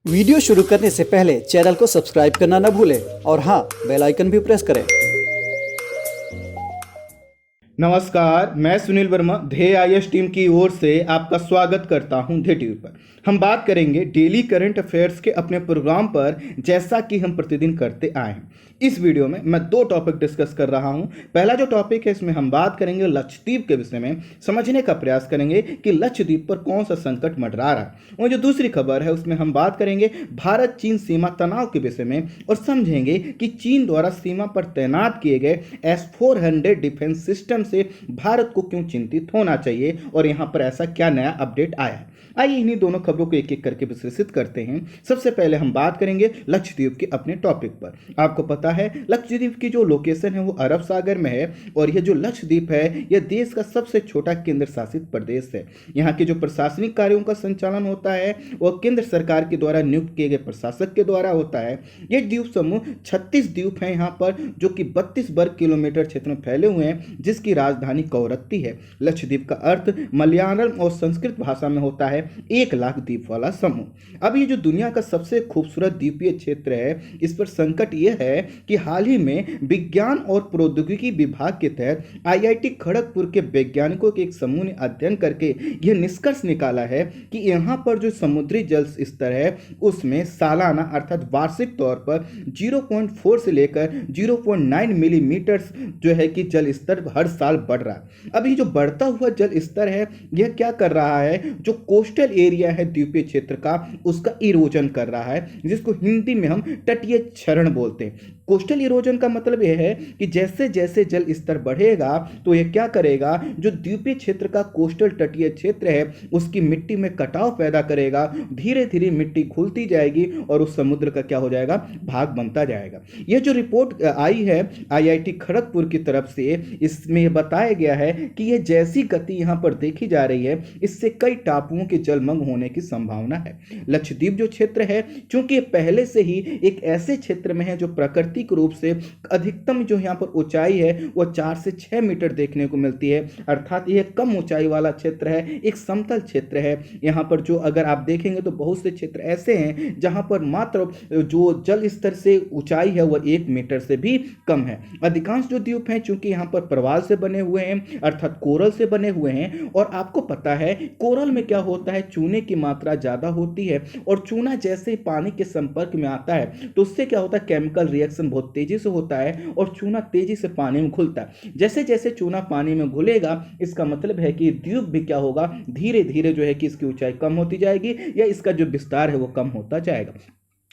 Video शुरू करने से पहले चैनल को सब्सक्राइब करना न भूलें और हाँ, बेल आइकन भी प्रेस करें। नमस्कार, मैं सुनील वर्मा ध्येय आईएएस टीम की ओर से आपका स्वागत करता हूं ध्येय टीवी पर। हम बात करेंगे डेली करंट अफेयर्स के अपने प्रोग्राम पर, जैसा कि हम प्रतिदिन करते आए हैं। इस वीडियो में मैं दो टॉपिक डिस्कस कर रहा हूं। पहला जो टॉपिक है, इसमें हम बात करेंगे लक्षद्वीप के विषय में, समझने का प्रयास करेंगे कि लक्षद्वीप पर कौन सा संकट मंडरा रहा है। और जो दूसरी खबर है, उसमें हम बात करेंगे भारत चीन सीमा तनाव के विषय में और समझेंगे कि चीन द्वारा सीमा पर तैनात किए गए S-400 डिफेंस सिस्टम से भारत को क्यों चिंतित होना चाहिए और यहां पर ऐसा क्या नया अपडेट आया है। आइए इन्हीं दोनों खबरों को एक एक करके विश्लेषित करते हैं। सबसे पहले हम बात करेंगे लक्षद्वीप के अपने टॉपिक पर। आपको पता है लक्षद्वीप की जो लोकेशन है वो अरब सागर में है और यह जो लक्षद्वीप है यह देश का सबसे छोटा केंद्र शासित प्रदेश है। यहाँ के जो प्रशासनिक कार्यों का संचालन होता है वह केंद्र सरकार के द्वारा नियुक्त किए गए प्रशासक के द्वारा होता है। यह द्वीप समूह 36 द्वीप हैं यहाँ पर, जो कि 32 वर्ग किलोमीटर क्षेत्र में फैले हुए हैं, जिसकी राजधानी कवरत्ती है। लक्षद्वीप का अर्थ मलयालम और संस्कृत भाषा में होता है 1 लाख द्वीप वाला समूह। अब ये जो दुनिया का सबसे खूबसूरत द्वीपीय क्षेत्र है, इस पर संकट यह है कि हाल ही में विज्ञान और प्रौद्योगिकी विभाग के तहत आईआईटी खड़गपुर के वैज्ञानिकों के एक समूह ने अध्ययन करके यह निष्कर्ष निकाला है कि यहाँ पर जो समुद्री जल स्तर है उसमें सालाना अर्थात वार्षिक तौर पर 0.4 से लेकर 0.9 मिलीमीटर जो है कि जल स्तर हर साल बढ़ रहा है। अब ये जो बढ़ता हुआ जल स्तर है यह क्या कर रहा है, जो कोस्टल एरिया है द्वीपीय क्षेत्र का उसका इरोजन कर रहा है, जिसको हिंदी में हम तटीय क्षरण बोलते हैं। कोस्टल इरोजन का मतलब यह है कि जैसे जैसे जल स्तर बढ़ेगा तो यह क्या करेगा, जो द्वीपीय क्षेत्र का कोस्टल तटीय क्षेत्र है उसकी मिट्टी में कटाव पैदा करेगा। धीरे धीरे मिट्टी घुलती जाएगी और उस समुद्र का क्या हो जाएगा, भाग बनता जाएगा। यह जो रिपोर्ट आई है आईआईटी खड़गपुर की तरफ से, इसमें बताया गया है कि यह जैसी गति यहां पर देखी जा रही है इससे कई टापुओं के जलमग्न होने की संभावना है। लक्षद्वीप जो क्षेत्र है, चूंकि पहले से ही एक ऐसे क्षेत्र में है जो प्राकृतिक रूप से अधिकतम जो यहाँ पर ऊंचाई है वो 4 से 6 मीटर देखने को मिलती है, अर्थात यह कम ऊंचाई वाला क्षेत्र है, एक समतल क्षेत्र है। यहाँ पर जो अगर आप देखेंगे तो बहुत से क्षेत्र ऐसे हैं जहां पर मात्र जो जल स्तर से ऊंचाई है वह 1 मीटर से भी कम है। अधिकांश जो द्वीप हैं चूंकि यहाँ पर प्रवाल से बने हुए हैं अर्थात कोरल से बने हुए हैं, और आपको पता है कोरल में क्या होता है, चूने की मात्रा ज्यादा होती है और चूना जैसे ही पानी के संपर्क में आता है तो उससे क्या होता है, केमिकल रिएक्शन बहुत तेजी से होता है और चूना तेजी से पानी में घुलता है। जैसे जैसे चूना पानी में घुलेगा इसका मतलब है कि द्वीप भी क्या होगा, धीरे धीरे जो है कि इसकी ऊंचाई कम होती जाएगी या इसका जो विस्तार है वो कम होता जाएगा।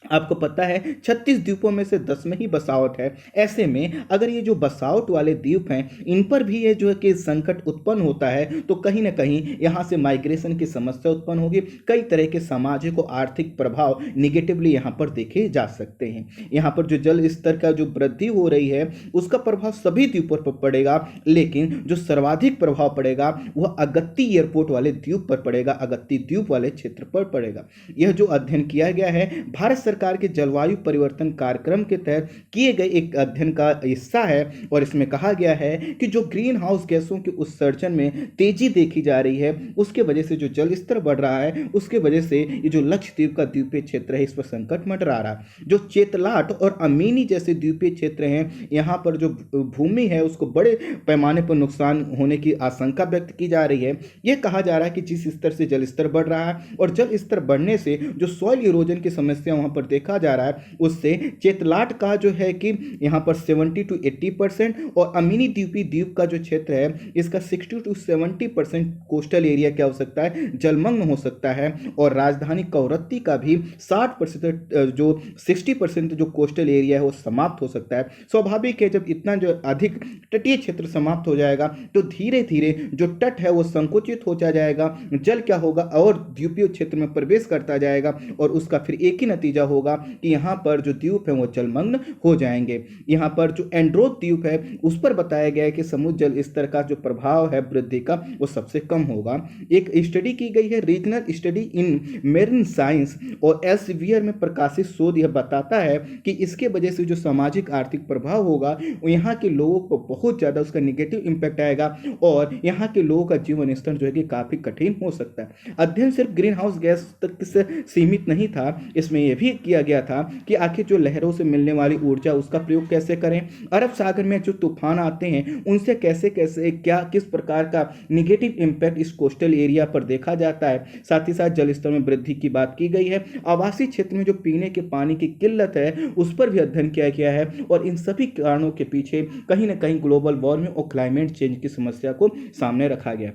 आपको पता है 36 द्वीपों में से 10 में ही बसावट है। ऐसे में अगर ये जो बसावट वाले द्वीप हैं इन पर भी ये जो है कि संकट उत्पन्न होता है तो कहीं ना कहीं यहाँ से माइग्रेशन की समस्या उत्पन्न होगी। कई तरह के सामाजिक और आर्थिक प्रभाव निगेटिवली यहाँ पर देखे जा सकते हैं। यहाँ पर जो जल स्तर का जो वृद्धि हो रही है उसका प्रभाव सभी द्वीपों पर पड़ेगा, लेकिन जो सर्वाधिक प्रभाव पड़ेगा वह अगत्ती एयरपोर्ट वाले द्वीप पर पड़ेगा, अगत्ती द्वीप वाले क्षेत्र पर पड़ेगा। यह जो अध्ययन किया गया है भारत सरकार के जलवायु परिवर्तन कार्यक्रम के तहत किए गए एक अध्ययन का हिस्सा है और इसमें कहा गया है कि जो ग्रीन हाउस गैसों के उत्सर्जन में तेजी देखी जा रही है उसके वजह से जो जल स्तर बढ़ रहा है उसके वजह से ये जो लक्षद्वीप का द्वीपीय क्षेत्र है इस पर संकट मंडरा रहा है। जो चेतलाट और अमीनी जैसे द्वीपीय क्षेत्र हैं यहाँ पर जो भूमि है उसको बड़े पैमाने पर नुकसान होने की आशंका व्यक्त की जा रही है। यह कहा जा रहा है कि जिस स्तर से जल स्तर बढ़ रहा है और जल स्तर बढ़ने से जो सॉइल इरोजन की समस्या वहां पर देखा जा रहा है उससे चेतलाट का जो है कि यहाँ पर 70 to 80% और अमीनी द्वीप का जो क्षेत्र है इसका 60 to 70% कोस्टल एरिया क्या हो सकता है, जलमग्न हो सकता है। और राजधानी कवरत्ती का भी 60% जो 60% जो कोस्टल एरिया है वो समाप्त हो सकता है। स्वाभाविक है जब इतना जो अधिक तटीय क्षेत्र समाप्त हो जाएगा तो धीरे धीरे जो तट है वो संकुचित होता जाएगा, जल क्या होगा और द्वीपीय क्षेत्र में प्रवेश करता जाएगा और उसका फिर एक ही नतीजा होगा कि यहाँ पर जो द्वीप है वो जलमग्न हो जाएंगे। यहाँ पर जो एंड्रोथ द्वीप है उस पर बताया गया है कि समुद्र जल स्तर का जो प्रभाव है वृद्धि का वो सबसे कम होगा। एक स्टडी की गई है, regional study in marine science और एल्सेवियर में प्रकाशित शोध यह बताता है कि इसके वजह से जो सामाजिक आर्थिक प्रभाव होगा वो यहाँ के लोगों को बहुत ज़्यादा उसका निगेटिव इम्पैक्ट आएगा और यहाँ के लोगों का जीवन स्तर जो है कि काफ़ी कठिन हो सकता है। अध्ययन सिर्फ ग्रीन हाउस गैस तक से सीमित नहीं था, इसमें यह भी किया गया था कि आखिर जो लहरों से मिलने वाली ऊर्जा उसका प्रयोग कैसे करें, अरब सागर में जो तूफान आते हैं उनसे कैसे कैसे क्या किस प्रकार का निगेटिव इम्पैक्ट इस कोस्टल एरिया पर देखा जाता है। साथ ही साथ जल स्तर में वृद्धि की बात की गई है। आवासीय क्षेत्र में जो पीने के पानी की किल्लत है उस पर भी अध्ययन किया गया है और इन सभी कारणों के पीछे कहीं ना कहीं ग्लोबल वार्मिंग और क्लाइमेट चेंज की समस्या को सामने रखा गया।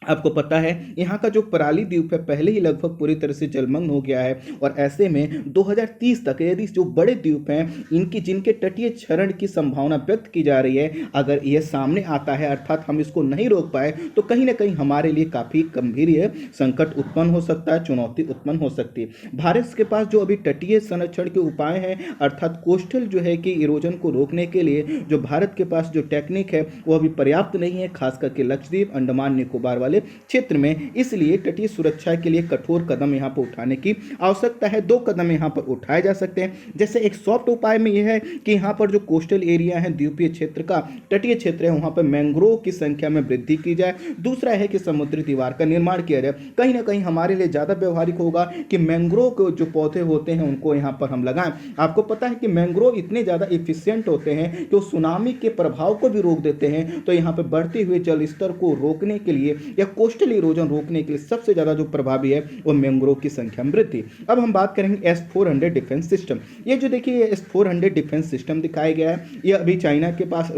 आपको पता है यहाँ का जो पराली द्वीप है पहले ही लगभग पूरी तरह से जलमग्न हो गया है और ऐसे में 2030 तक यदि जो बड़े द्वीप हैं इनकी जिनके तटीय क्षरण की संभावना व्यक्त की जा रही है, अगर यह सामने आता है अर्थात हम इसको नहीं रोक पाए तो कहीं ना कहीं हमारे लिए काफ़ी गंभीर ये संकट उत्पन्न हो सकता है, चुनौती उत्पन्न हो सकती है। भारत के पास जो अभी तटीय संरक्षण के उपाय हैं अर्थात कोस्टल जो है कि इरोजन को रोकने के लिए जो भारत के पास जो टेक्निक है वो अभी पर्याप्त नहीं है, खास करके लक्षद्वीप, अंडमान निकोबार वाले क्षेत्र में। इसलिए तटीय सुरक्षा के लिए कठोर कदम यहां पर उठाने की आवश्यकता है। 2 कदम यहां पर उठाए जा सकते हैं। जैसे एक सॉफ्ट उपाय में यह है कि यहां पर जो कोस्टल एरिया है, द्वीपीय क्षेत्र का तटीय क्षेत्र है, वहां पर मैंग्रोव की संख्या में वृद्धि की जाए। दूसरा है कि समुद्री दीवार का निर्माण किया जाए। कहीं ना कहीं हमारे लिए ज्यादा व्यवहारिक होगा कि मैंग्रोव के जो पौधे होते हैं उनको यहां पर हम लगाएं। आपको पता है कि मैंग्रोव इतने ज्यादा इफिशियंट होते हैं कि वो सुनामी के प्रभाव को भी रोक देते हैं। तो यहां पर बढ़ते हुए जल स्तर को रोकने के लिए या कोस्टल इरोजन रोकने के लिए सबसे ज्यादा जो प्रभावी है वो मैंग्रोव की संख्या में वृद्धि। अब हम बात करेंगे S-400 डिफेंस सिस्टम। ये जो देखिए S-400 डिफेंस सिस्टम दिखाया गया है, ये अभी चाइना के पास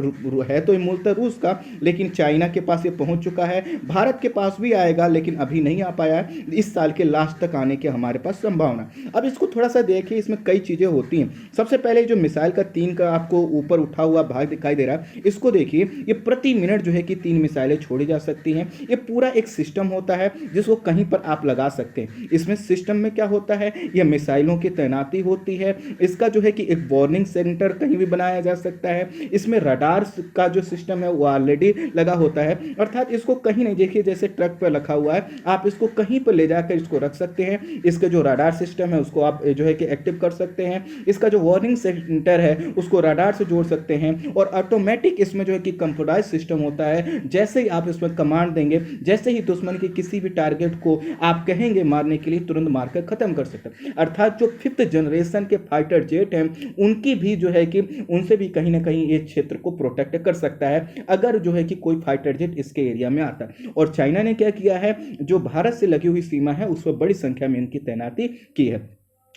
है, तो ये मूलतः रूस का, लेकिन चाइना के पास ये पहुंच चुका है। भारत के पास भी आएगा लेकिन अभी नहीं आ पाया है, इस साल के लास्ट तक आने की हमारे पास संभावना। अब इसको थोड़ा सा देखिए, इसमें कई चीजें होती हैं। सबसे पहले जो मिसाइल का 3 का आपको ऊपर उठा हुआ भाग दिखाई दे रहा है, इसको देखिए, ये प्रति मिनट जो है कि 3 मिसाइलें छोड़ी जा सकती हैं। ये पूरा एक सिस्टम होता है जिसको कहीं पर आप लगा सकते हैं। इसमें सिस्टम में क्या होता है, यह मिसाइलों की तैनाती होती है। इसका जो है कि एक वार्निंग सेंटर कहीं भी बनाया जा सकता है। इसमें रडार का जो सिस्टम है वो ऑलरेडी लगा होता है, अर्थात इसको कहीं नहीं, देखिए जैसे ट्रक पर रखा हुआ है, आप इसको कहीं पर ले जाकर इसको रख सकते हैं। इसका जो रडार सिस्टम है उसको आप जो है कि एक्टिव कर सकते हैं। इसका जो वार्निंग सेंटर है उसको रडार से जोड़ सकते हैं और ऑटोमेटिक इसमें जो है कि कंप्यूटराइज सिस्टम होता है। जैसे ही आप इसमें कमांड देंगे, जैसे ही दुश्मन के किसी भी टारगेट को आप कहेंगे मारने के लिए, तुरंत मारकर खत्म कर सकते हैं। अर्थात जो 5th जनरेशन के फाइटर जेट हैं उनकी भी जो है कि उनसे भी कहीं ना कहीं ये क्षेत्र को प्रोटेक्ट कर सकता है अगर जो है कि कोई फाइटर जेट इसके एरिया में आता है। और चाइना ने क्या किया है, जो भारत से लगी हुई सीमा है उस पर बड़ी संख्या में इनकी तैनाती की है।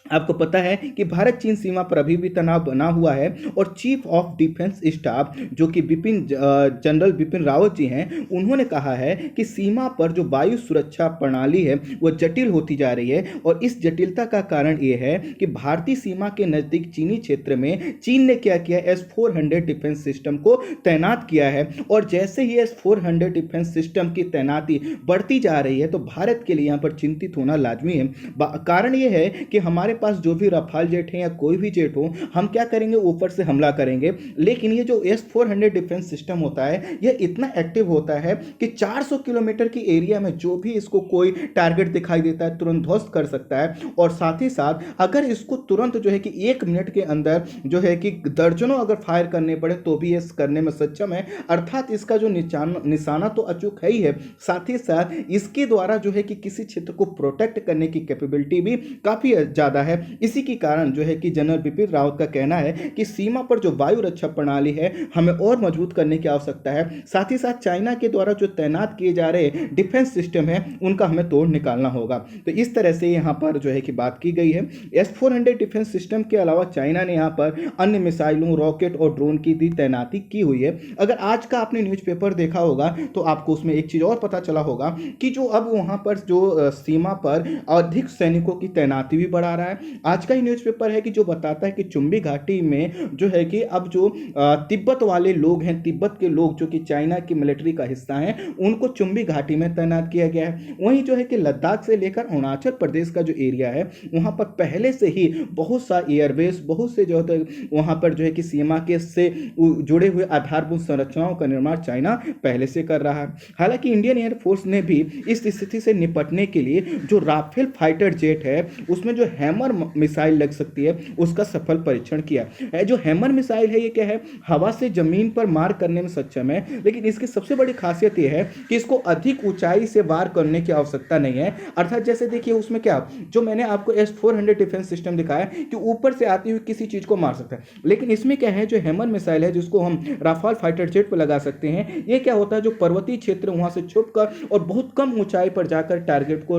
आपको पता है कि भारत चीन सीमा पर अभी भी तनाव बना हुआ है और चीफ ऑफ डिफेंस स्टाफ जो कि जनरल बिपिन रावत जी हैं, उन्होंने कहा है कि सीमा पर जो वायु सुरक्षा प्रणाली है वो जटिल होती जा रही है और इस जटिलता का कारण ये है कि भारतीय सीमा के नजदीक चीनी क्षेत्र में चीन ने क्या किया, S-400 डिफेंस सिस्टम को तैनात किया है। और जैसे ही S-400 डिफेंस सिस्टम की तैनाती बढ़ती जा रही है तो भारत के लिए यहाँ पर चिंतित होना लाजमी है। कारण ये है कि हमारे पास जो भी रफाल जेट है या कोई भी जेट हो, हम क्या करेंगे, ऊपर से हमला करेंगे। लेकिन ये जो S-400 डिफेंस सिस्टम होता है ये इतना एक्टिव होता है कि 400 किलोमीटर की एरिया में जो भी इसको कोई टारगेट दिखाई देता है तुरंत ध्वस्त कर सकता है। और साथ ही साथ अगर इसको तुरंत जो है कि 1 मिनट के अंदर जो है कि दर्जनों अगर फायर करने पड़े तो भी ये करने में सक्षम है। अर्थात इसका जो निशाना तो अचूक है ही है, साथ ही साथ इसके द्वारा जो है कि किसी क्षेत्र को प्रोटेक्ट करने की कैपेबिलिटी भी काफी ज्यादा है। इसी के कारण जो है कि जनरल बिपिन रावत का कहना है कि सीमा पर जो वायु रक्षा प्रणाली है हमें और मजबूत करने की आवश्यकता है। साथ ही साथ चाइना के द्वारा जो तैनात किए जा रहे डिफेंस सिस्टम है उनका हमें तोड़ निकालना होगा। तो इस तरह से यहां पर जो है कि बात की गई है। S-400 डिफेंस सिस्टम के अलावा चाइना ने यहां पर अन्य मिसाइलों, रॉकेट और ड्रोन की भी तैनाती की हुई है। अगर आज का आपने न्यूज़पेपर देखा होगा तो आपको उसमें एक चीज और पता चला होगा कि जो अब वहां पर जो सीमा पर अधिक सैनिकों की तैनाती भी बढ़ा रहा है है। आज का ही न्यूज़पेपर है कि जो बताता है कि चुंबी घाटी में जो है कि अब जो तिब्बत वाले लोग हैं, तिब्बत के लोग जो कि चाइना की मिलिट्री का हिस्सा हैं, उनको चुंबी घाटी में तैनात किया गया है। वहीं जो है कि लद्दाख से लेकर अरुणाचल प्रदेश का जो एरिया है वहाँ पर पहले से ही बहुत सा एयरबेस, बहुत से जो होता है वहाँ पर जो है कि सीमा के से जुड़े हुए आधारभूत संरचनाओं का निर्माण चाइना पहले से कर रहा है। हालांकि इंडियन एयरफोर्स ने भी इस स्थिति से निपटने के लिए जो राफेल फाइटर जेट है उसमें जो हैमर मिसाइल लग सकती है उसका सफल परीक्षण किया है। जो हैमर मिसाइल है ये क्या है, हवा से जमीन पर मार करने में सक्षम है, लेकिन इसकी सबसे बड़ी खासियत यह है कि इसको अधिक ऊंचाई से वार करने की आवश्यकता नहीं है। अर्थात जैसे देखिए उसमें क्या, जो मैंने आपको S-400 डिफेंस सिस्टम दिखाया कि ऊपर से आती हुई किसी चीज को मार सकता है, लेकिन इसमें क्या है, जो हैमर मिसाइल है जिसको हम राफेल फाइटर जेट पर लगा सकते हैं, ये क्या होता है, जो पर्वतीय क्षेत्र वहां से छुपकर और बहुत कम ऊंचाई पर जाकर टारगेट को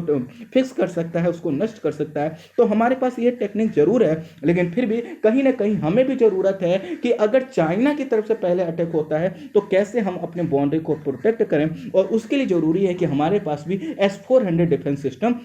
फिक्स कर सकता है, उसको नष्ट कर सकता है। तो हमारे पास ये टेक्निक जरूर है, लेकिन फिर भी कहीं ना कहीं हमें भी जरूरत है कि अगर चाइना की तरफ से पहले अटैक होता है तो कैसे हम अपने बाउंड्री को प्रोटेक्ट करें, और उसके लिए जरूरी है कि हमारे पास भी S-400 डिफेंस सिस्टम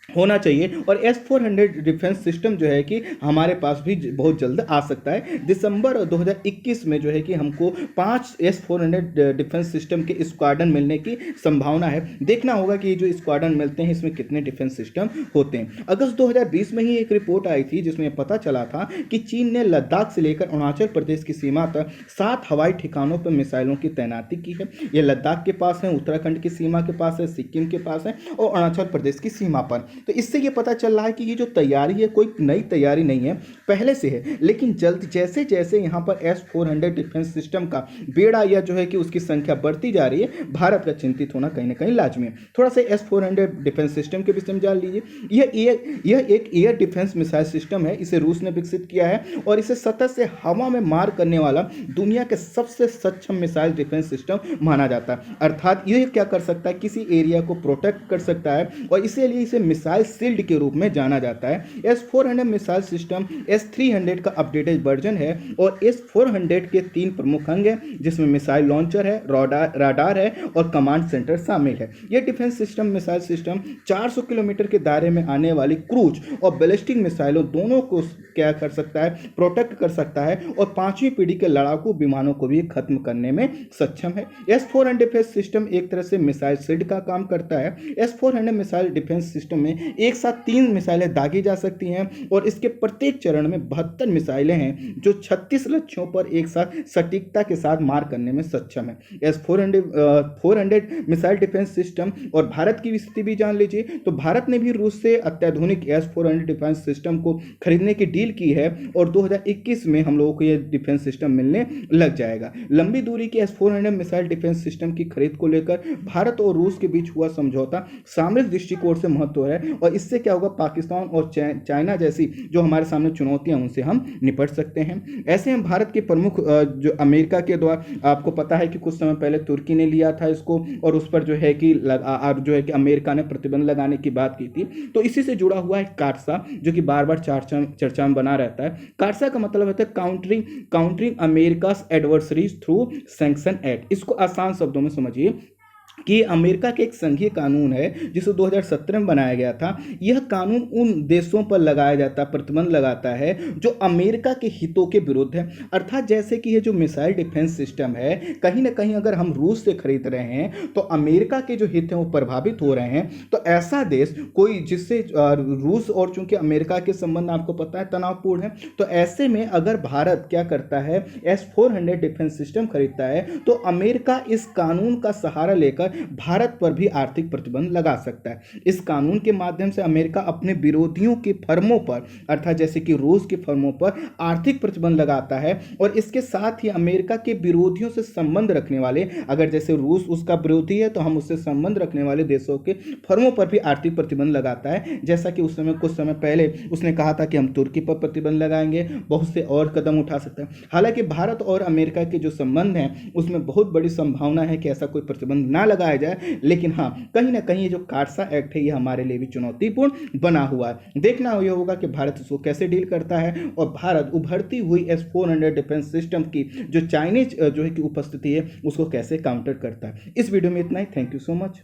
होना चाहिए। और S-400 डिफेंस सिस्टम जो है कि हमारे पास भी बहुत जल्द आ सकता है। दिसंबर 2021 में जो है कि हमको 5 S-400 डिफेंस सिस्टम के स्क्वाड्रन मिलने की संभावना है। देखना होगा कि ये जो स्क्वाड्रन मिलते हैं इसमें कितने डिफेंस सिस्टम होते हैं। अगस्त 2020 में ही एक रिपोर्ट आई थी जिसमें पता चला था कि चीन ने लद्दाख से लेकर अरुणाचल प्रदेश की सीमा तक 7 हवाई ठिकानों पर मिसाइलों की तैनाती की है। ये लद्दाख के पास है, उत्तराखंड की सीमा के पास है, सिक्किम के पास है और अरुणाचल प्रदेश की सीमा पर। तो इससे ये पता चल रहा है कि ये जो तैयारी है कोई नई तैयारी नहीं है, पहले से है, लेकिन जल्द जैसे जैसे यहाँ पर S-400 डिफेंस सिस्टम का बेड़ा या जो है कि उसकी संख्या बढ़ती जा रही है, भारत का चिंतित होना कहीं ना कहीं लाजमी है। थोड़ा सा S-400 डिफेंस सिस्टम के विषय में जान लीजिए। यह एक एयर डिफेंस मिसाइल सिस्टम है, इसे रूस ने विकसित किया है और इसे सतह से हवा में मार करने वाला दुनिया के सबसे सक्षम मिसाइल डिफेंस सिस्टम माना जाता है। अर्थात यह क्या कर सकता है, किसी एरिया को प्रोटेक्ट कर सकता है और इसीलिए इसे मिसाइल शील्ड के रूप में जाना जाता है। S-400 मिसाइल सिस्टम S-300 का अपडेटेड वर्जन है और S-400 के 3 प्रमुख अंग हैं जिसमें मिसाइल लॉन्चर है, राडार है और कमांड सेंटर शामिल है। यह defence system missile system 400 kilometre के दायरे में आने वाली क्रूज और बैलिस्टिक मिसाइलों दोनों को क्या कर सकता है, प्रोटेक्ट कर सकता है और 5वीं पीढ़ी के लड़ाकू विमानों को भी खत्म करने में सक्षम है। S-400 डिफेंस सिस्टम एक तरह से मिसाइल शील्ड का काम करता है। S-400 मिसाइल डिफेंस सिस्टम में एक साथ 3 मिसाइलें दागी जा सकती हैं और इसके प्रत्येक चरण में 72 मिसाइलें हैं जो 36 लक्ष्यों पर एक साथ सटीकता के साथ मार करने में सक्षम है। S-400 मिसाइल डिफेंस सिस्टम और भारत की स्थिति भी जान लीजिए। तो भारत ने भी रूस से अत्याधुनिक S-400 डिफेंस सिस्टम को खरीदने की डील की है और 2021 में हम लोगों को यह डिफेंस सिस्टम मिलने लग जाएगा। लंबी दूरी के S-400 मिसाइल डिफेंस सिस्टम की खरीद को लेकर भारत और रूस के बीच हुआ समझौता सामरिक दृष्टिकोण से महत्व है और इससे क्या होगा, पाकिस्तान और चाइना जैसी जो हमारे सामने चुनौतियां उनसे हम निपट सकते हैं। ऐसे में भारत के प्रमुख जो अमेरिका के द्वारा, आपको पता है कि कुछ समय पहले तुर्की ने लिया था इसको और उस पर जो है कि अमेरिका ने प्रतिबंध लगाने की बात की थी। तो इसी से जुड़ा हुआ है कार्सा जो कि बार बार चर्चा में बना रहता है। कार्सा का मतलब होता है countering America's adversaries through sanction act. इसको आसान शब्दों में समझिए कि अमेरिका के एक संघीय कानून है जिसे 2017 में बनाया गया था। यह कानून उन देशों पर लगाया जाता है, प्रतिबंध लगाता है जो अमेरिका के हितों के विरुद्ध है। अर्थात जैसे कि ये जो मिसाइल डिफेंस सिस्टम है, कहीं ना कहीं अगर हम रूस से खरीद रहे हैं तो अमेरिका के जो हित हैं वो प्रभावित हो रहे हैं। तो ऐसा देश कोई जिससे रूस और चूंकि अमेरिका के संबंध आपको पता है तनावपूर्ण है, तो ऐसे में अगर भारत क्या करता है, S-400 डिफेंस सिस्टम खरीदता है तो अमेरिका इस कानून का सहारा लेकर भारत पर भी आर्थिक प्रतिबंध लगा सकता है। इस कानून के माध्यम से अमेरिका अपने विरोधियों के फर्मों पर, अर्थात जैसे कि रूस के फर्मों पर आर्थिक प्रतिबंध लगाता है और इसके साथ ही अमेरिका के विरोधियों से संबंध रखने वाले, अगर जैसे रूस उसका विरोधी है तो हम उससे संबंध रखने वाले देशों के फर्मों पर भी आर्थिक प्रतिबंध लगाता है। जैसा कि उस समय कुछ समय पहले उसने कहा था कि हम तुर्की पर प्रतिबंध लगाएंगे, बहुत से और कदम उठा सकते हैं। हालांकि भारत और अमेरिका के जो संबंध हैं उसमें बहुत बड़ी संभावना है कि ऐसा कोई प्रतिबंध ना लगाया जाए, लेकिन हाँ कहीं ना कहीं ये जो कार्सा एक्ट है ये हमारे लिए भी चुनौतीपूर्ण बना हुआ है। देखना यह होगा कि भारत इसको कैसे डील करता है और भारत उभरती हुई S-400 डिफेंस सिस्टम की जो चाइनीज जो है कि उपस्थिति है उसको कैसे काउंटर करता है। इस वीडियो में इतना ही। Thank you so much.